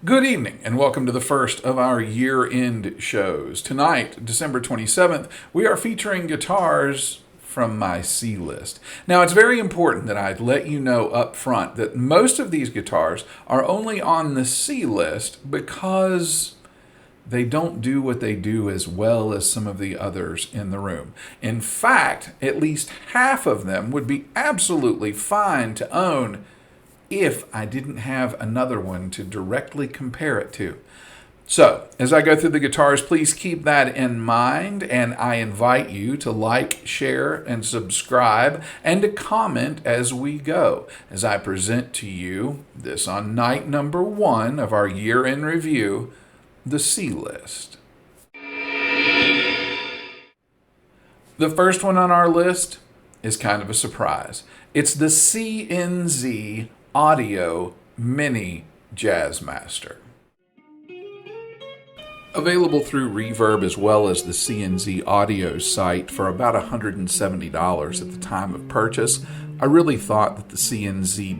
Good evening, and welcome to the first of our year-end shows. Tonight, December 27th, we are featuring guitars from my C list. Now, it's very important that I let you know up front that most of these guitars are only on the C list because they don't do what they do as well as some of the others in the room. In fact, at least half of them would be absolutely fine to own if I didn't have another one to directly compare it to. So, as I go through the guitars, please keep that in mind, and I invite you to like, share, and subscribe, and to comment as we go, as I present to you this on night number 1 of our year-end review, the C list. The first one on our list is kind of a surprise. It's the CNZ Audio Mini Jazzmaster. Available through Reverb as well as the CNZ Audio site for about $170 at the time of purchase. I really thought that the CNZ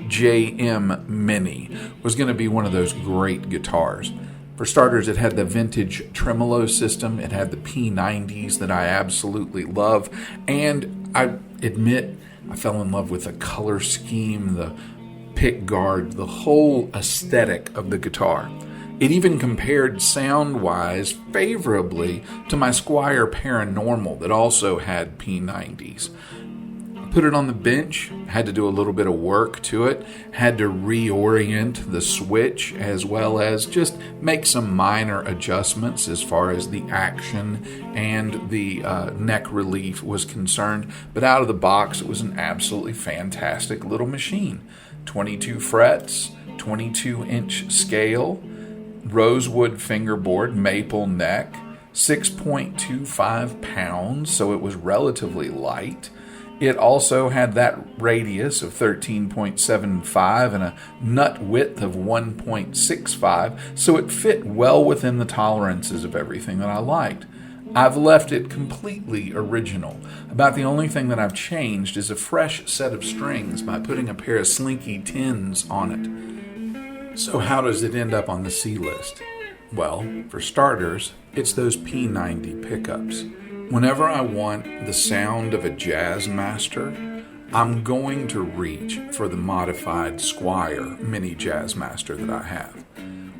JM Mini was going to be one of those great guitars. For starters, it had the vintage tremolo system, it had the P90s that I absolutely love, and I admit I fell in love with the color scheme, the pick guard, the whole aesthetic of the guitar. It even compared sound-wise favorably to my Squier Paranormal that also had P90s. Put it on the bench, had to do a little bit of work to it, had to reorient the switch as well as just make some minor adjustments as far as the action and the neck relief was concerned. But out of the box, it was an absolutely fantastic little machine. 22 frets, 22-inch scale, rosewood fingerboard, maple neck, 6.25 pounds, so it was relatively light. It also had that radius of 13.75 and a nut width of 1.65, so it fit well within the tolerances of everything that I liked. I've left it completely original. About the only thing that I've changed is a fresh set of strings by putting a pair of Slinky 10s on it. So how does it end up on the C list? Well, for starters, it's those P90 pickups. Whenever I want the sound of a Jazzmaster, I'm going to reach for the modified Squier Mini Jazzmaster that I have.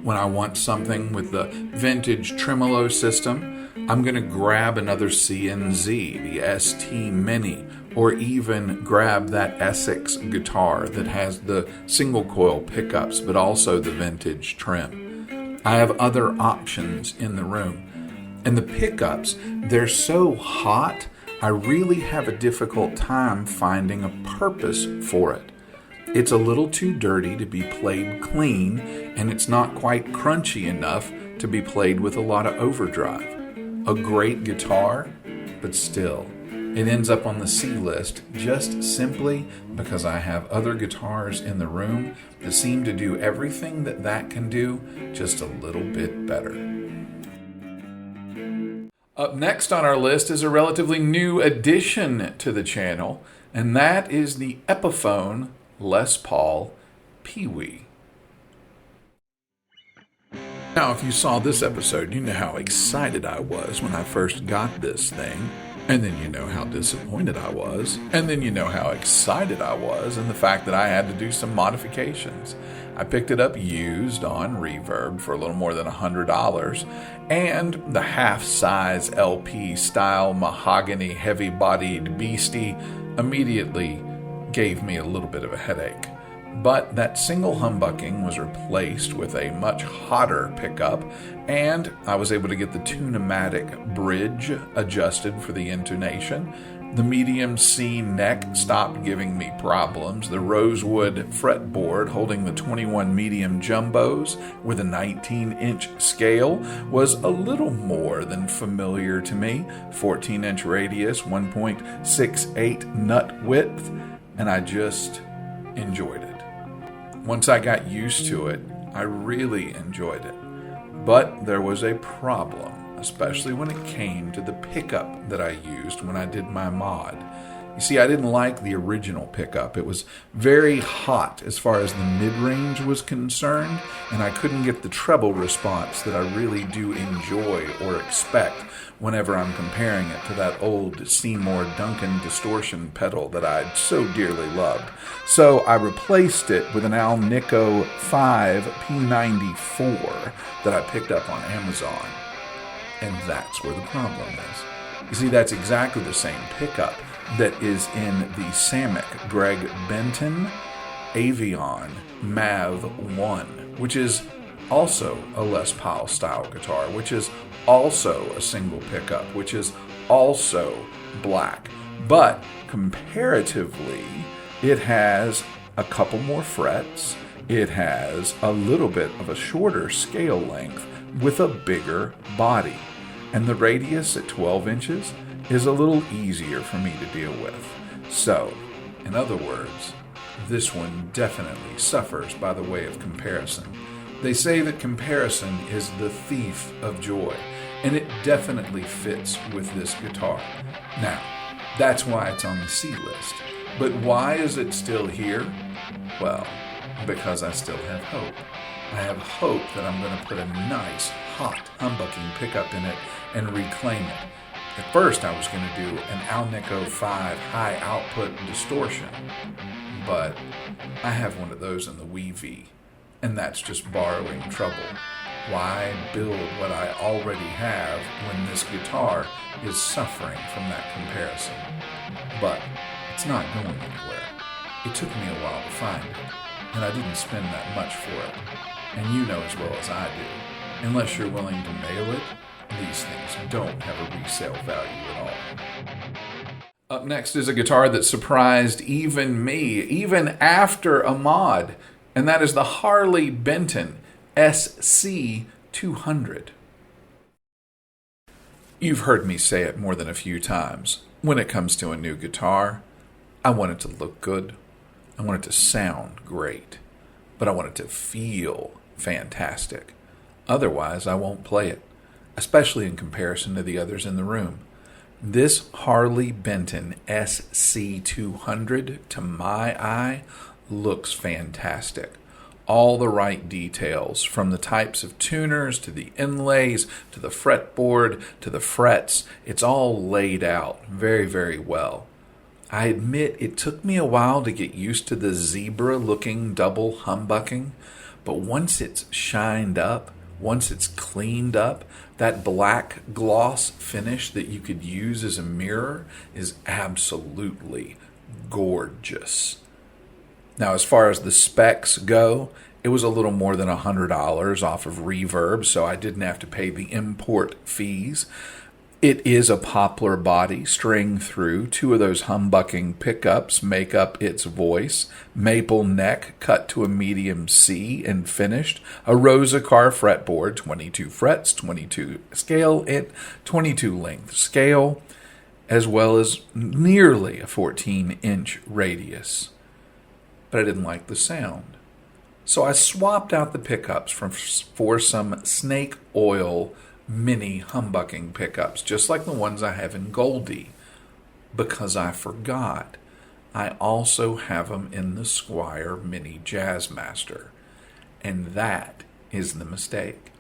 When I want something with the vintage tremolo system, I'm going to grab another CNZ, the ST Mini, or even grab that Essex guitar that has the single coil pickups but also the vintage trim. I have other options in the room. And the pickups, they're so hot, I really have a difficult time finding a purpose for it. It's a little too dirty to be played clean, and it's not quite crunchy enough to be played with a lot of overdrive. A great guitar, but still, it ends up on the C list just simply because I have other guitars in the room that seem to do everything that can do, just a little bit better. Up next on our list is a relatively new addition to the channel, and that is the Epiphone Les Paul Pee-wee. Now, if you saw this episode, you know how excited I was when I first got this thing, and then you know how disappointed I was, and then you know how excited I was in the fact that I had to do some modifications. I picked it up used on Reverb for a little more than $100, and the half-size LP style mahogany heavy-bodied beastie immediately gave me a little bit of a headache. But that single humbucking was replaced with a much hotter pickup, and I was able to get the Tune-o-matic bridge adjusted for the intonation. The medium C neck stopped giving me problems. The rosewood fretboard holding the 21 medium jumbos with a 19-inch scale was a little more than familiar to me. 14-inch radius, 1.68 nut width, and I just enjoyed it. Once I got used to it, I really enjoyed it. But there was a problem, especially when it came to the pickup that I used when I did my mod. You see, I didn't like the original pickup. It was very hot as far as the mid-range was concerned, and I couldn't get the treble response that I really do enjoy or expect whenever I'm comparing it to that old Seymour Duncan distortion pedal that I'd so dearly loved. So I replaced it with an Alnico 5 P94 that I picked up on Amazon. And that's where the problem is. You see, that's exactly the same pickup that is in the Samick Greg Benton Avion Mav 1, which is also a Les Paul style guitar, which is also a single pickup, which is also black. But comparatively, it has a couple more frets. It has a little bit of a shorter scale length with a bigger body. And the radius at 12 inches is a little easier for me to deal with. So, in other words, this one definitely suffers by the way of comparison. They say that comparison is the thief of joy, and it definitely fits with this guitar. Now, that's why it's on the C list. But why is it still here? Well, because I still have hope. I have hope that I'm going to put a nice, hot, humbucking pickup in it and reclaim it. At first, I was going to do an Alnico 5 high output distortion, but I have one of those in the Wii V, and that's just borrowing trouble. Why build what I already have when this guitar is suffering from that comparison? But it's not going anywhere. It took me a while to find it, and I didn't spend that much for it. And you know as well as I do, unless you're willing to mail it, these things don't have a resale value at all. Up next is a guitar that surprised even me, even after a mod, and that is the Harley Benton SC200. You've heard me say it more than a few times. When it comes to a new guitar, I want it to look good. I want it to sound great. But I want it to feel fantastic. Otherwise, I won't play it, especially in comparison to the others in the room. This Harley Benton SC200, to my eye, looks fantastic. All the right details, from the types of tuners to the inlays to the fretboard to the frets, it's all laid out very, very well. I admit it took me a while to get used to the zebra-looking double humbucking, but once it's shined up, once it's cleaned up, that black gloss finish that you could use as a mirror is absolutely gorgeous. Now, as far as the specs go, it was a little more than $100 off of Reverb, so I didn't have to pay the import fees. It is a poplar body, string through. Two of those humbucking pickups make up its voice. Maple neck cut to a medium C and finished. A Rosa-Car fretboard, 22 frets, 22 scale, and 22 length scale, as well as nearly a 14-inch radius. But I didn't like the sound. So I swapped out the pickups for some snake oil mini humbucking pickups, just like the ones I have in Goldie, because I forgot I also have them in the Squier Mini Jazzmaster, and that is the mistake.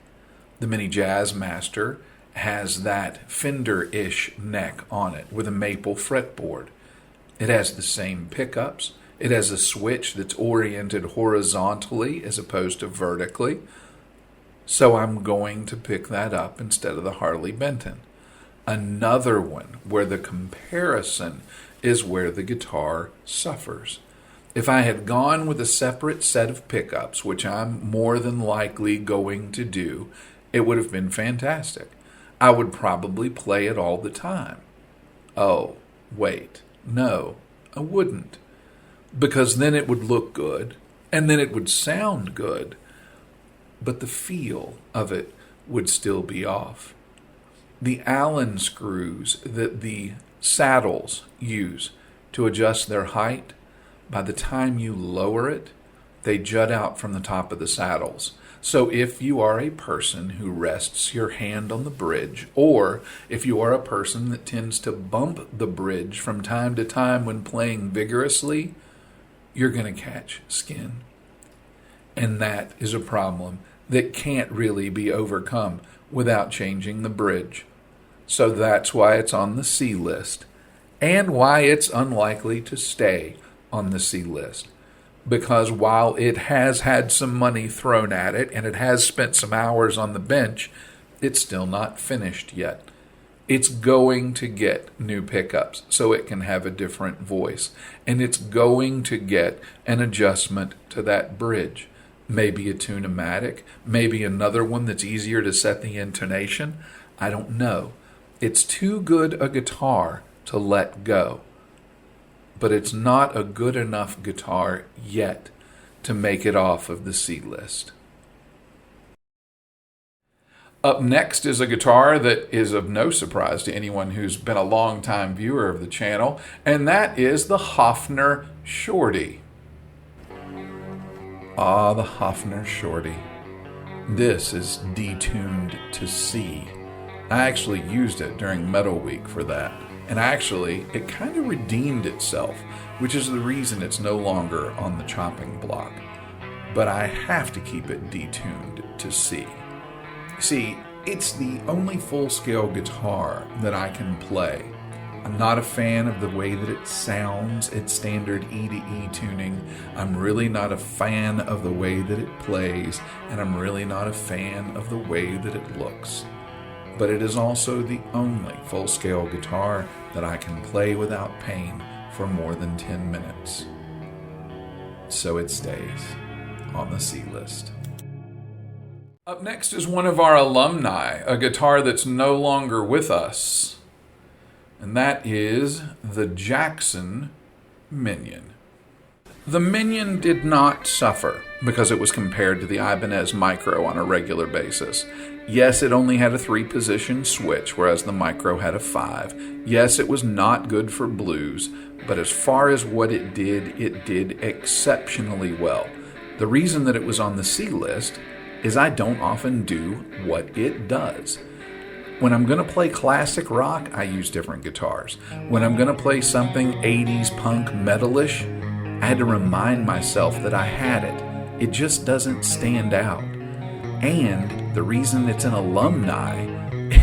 The Mini Jazzmaster has that Fender-ish neck on it with a maple fretboard. It has the same pickups. It has a switch that's oriented horizontally as opposed to vertically. So I'm going to pick that up instead of the Harley Benton. Another one where the comparison is where the guitar suffers. If I had gone with a separate set of pickups, which I'm more than likely going to do, it would have been fantastic. I would probably play it all the time. Oh, wait, no, I wouldn't. Because then it would look good, and then it would sound good, but the feel of it would still be off. The Allen screws that the saddles use to adjust their height, by the time you lower it, they jut out from the top of the saddles. So if you are a person who rests your hand on the bridge, or if you are a person that tends to bump the bridge from time to time when playing vigorously, you're going to catch skin. And that is a problem that can't really be overcome without changing the bridge. So that's why it's on the C list, and why it's unlikely to stay on the C list. Because while it has had some money thrown at it and it has spent some hours on the bench, it's still not finished yet. It's going to get new pickups so it can have a different voice. And it's going to get an adjustment to that bridge. Maybe a tune-o-matic, maybe another one that's easier to set the intonation. I don't know. It's too good a guitar to let go. But it's not a good enough guitar yet to make it off of the C list. Up next is a guitar that is of no surprise to anyone who's been a long-time viewer of the channel, and that is the Hofner Shorty. Ah, the Hofner Shorty. This is detuned to C. I actually used it during Metal Week for that. And actually, it kind of redeemed itself, which is the reason it's no longer on the chopping block. But I have to keep it detuned to C. See, it's the only full-scale guitar that I can play. I'm not a fan of the way that it sounds at standard E to E tuning. I'm really not a fan of the way that it plays, and I'm really not a fan of the way that it looks. But it is also the only full-scale guitar that I can play without pain for more than 10 minutes. So it stays on the C list. Up next is one of our alumni, a guitar that's no longer with us, and that is the Jackson Minion. The Minion did not suffer because it was compared to the Ibanez Micro on a regular basis. Yes, it only had a 3-position switch, whereas the Micro had a 5. Yes, it was not good for blues, but as far as what it did exceptionally well. The reason that it was on the C list is I don't often do what it does. When I'm going to play classic rock, I use different guitars. When I'm going to play something 80s punk metalish, I had to remind myself that I had it. It just doesn't stand out. And the reason it's an alumni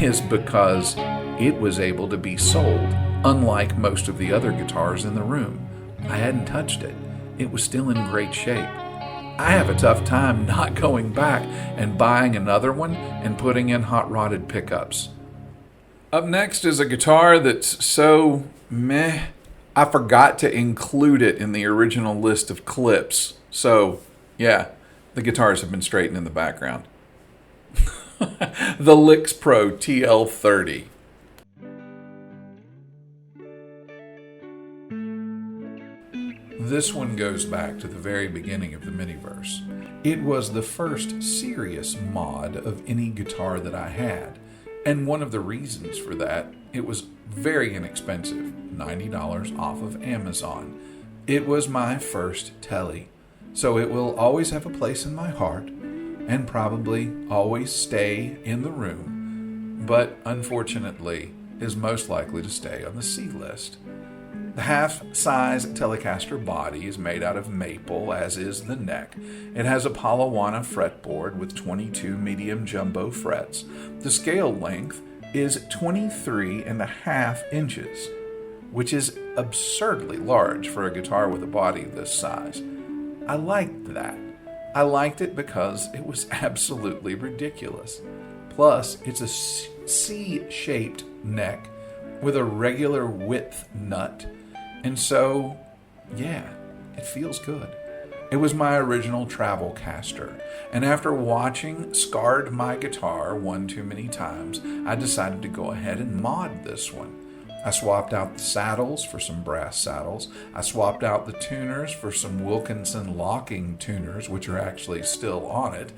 is because it was able to be sold, unlike most of the other guitars in the room. I hadn't touched it. It was still in great shape. I have a tough time not going back and buying another one and putting in hot-rodded pickups. Up next is a guitar that's so meh, I forgot to include it in the original list of clips. So, yeah, the guitars have been straightened in the background. The LyxPro TL30. This one goes back to the very beginning of the Miniverse. It was the first serious mod of any guitar that I had. And one of the reasons for that, it was very inexpensive, $90 off of Amazon. It was my first Telly, so it will always have a place in my heart and probably always stay in the room, but unfortunately is most likely to stay on the C list. The half-size Telecaster body is made out of maple, as is the neck. It has a Palawana fretboard with 22 medium jumbo frets. The scale length is 23.5 inches, which is absurdly large for a guitar with a body this size. I liked that. I liked it because it was absolutely ridiculous. Plus, it's a C-shaped neck with a regular width nut. And so, yeah, it feels good. It was my original travel caster, and after watching Scarred My Guitar one too many times, I decided to go ahead and mod this one. I swapped out the saddles for some brass saddles. I swapped out the tuners for some Wilkinson locking tuners, which are actually still on it.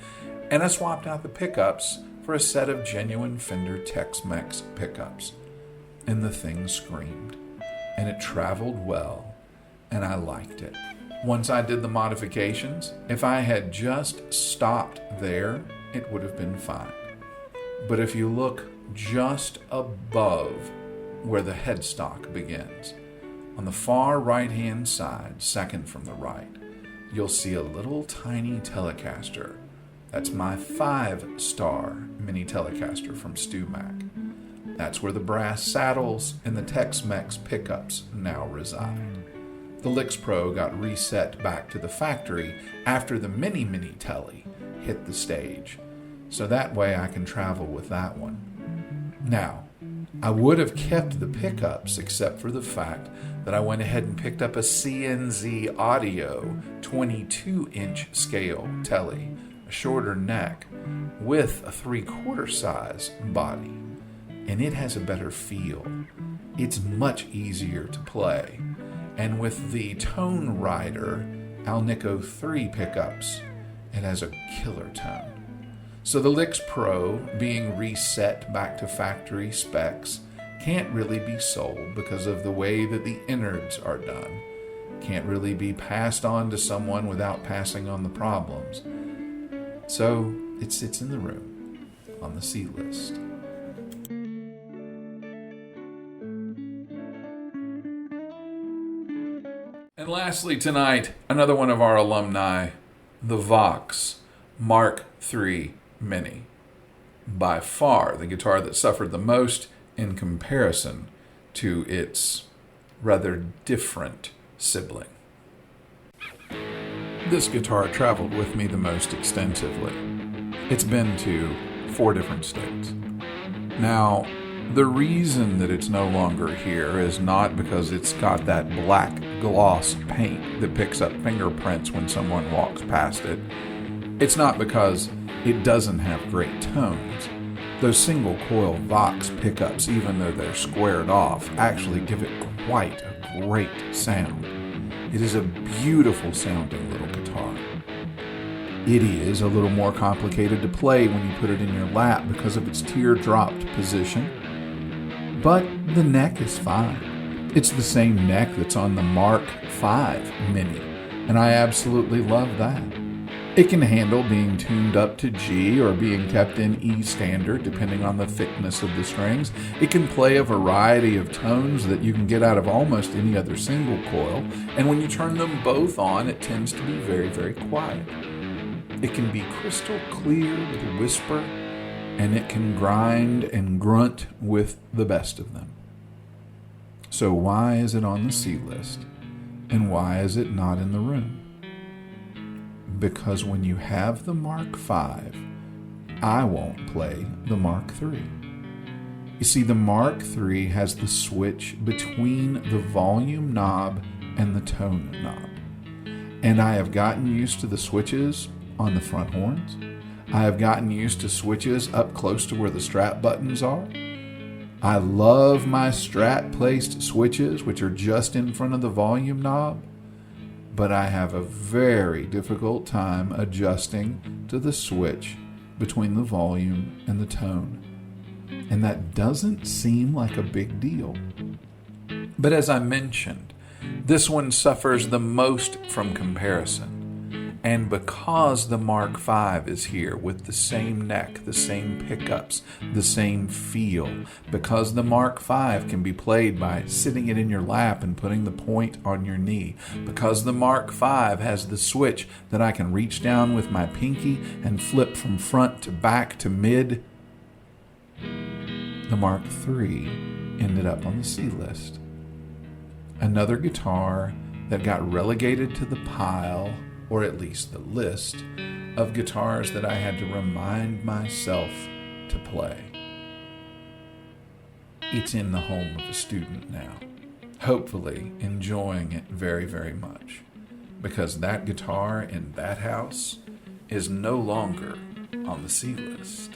And I swapped out the pickups for a set of genuine Fender Tex-Mex pickups. And the thing screamed. And it traveled well. And I liked it. once I did the modifications. If I had just stopped there, it would have been fine. But if you look just above where the headstock begins, on the far right-hand side, second from the right, you'll see a little tiny Telecaster. That's my 5-star mini Telecaster from StewMac. That's where the brass saddles and the Tex-Mex pickups now reside. The LyxPro got reset back to the factory after the Mini Telly hit the stage, so that way I can travel with that one. Now, I would have kept the pickups except for the fact that I went ahead and picked up a CNZ Audio 22-inch scale telly, a shorter neck, with a 3/4 size body. And it has a better feel. It's much easier to play. And with the Tone Rider Alnico 3 pickups, it has a killer tone. So the LyxPro, being reset back to factory specs, can't really be sold because of the way that the innards are done. Can't really be passed on to someone without passing on the problems. So it sits in the room on the C list. And lastly tonight, another one of our alumni, the Vox Mark III Mini. By far the guitar that suffered the most in comparison to its rather different sibling. This guitar traveled with me the most extensively. It's been to 4 different states. Now, the reason that it's no longer here is not because it's got that black gloss paint that picks up fingerprints when someone walks past it. It's not because it doesn't have great tones. Those single coil Vox pickups, even though they're squared off, actually give it quite a great sound. It is a beautiful sounding little guitar. It is a little more complicated to play when you put it in your lap because of its teardropped position, but the neck is fine. It's the same neck that's on the Mark V Mini, and I absolutely love that. It can handle being tuned up to G or being kept in E standard depending on the thickness of the strings. It can play a variety of tones that you can get out of almost any other single coil, and when you turn them both on, it tends to be very, very quiet. It can be crystal clear with a whisper, and it can grind and grunt with the best of them. So why is it on the C list, and why is it not in the room? Because when you have the Mark V, I won't play the Mark III. You see, the Mark III has the switch between the volume knob and the tone knob. And I have gotten used to the switches on the front horns. I have gotten used to switches up close to where the strap buttons are. I love my strat-placed switches, which are just in front of the volume knob. But I have a very difficult time adjusting to the switch between the volume and the tone. And that doesn't seem like a big deal. But as I mentioned, this one suffers the most from comparison. And because the Mark V is here with the same neck, the same pickups, the same feel, because the Mark V can be played by sitting it in your lap and putting the point on your knee, because the Mark V has the switch that I can reach down with my pinky and flip from front to back to mid, the Mark III ended up on the C list. Another guitar that got relegated to the pile, or at least the list, of guitars that I had to remind myself to play. It's in the home of a student now, hopefully enjoying it very, very much, because that guitar in that house is no longer on the C list.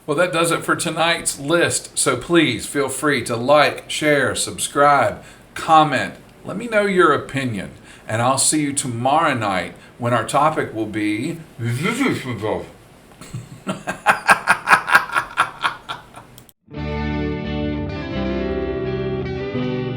Well, that does it for tonight's list. So please feel free to like, share, subscribe, comment. Let me know your opinion. And I'll see you tomorrow night when our topic will be... you.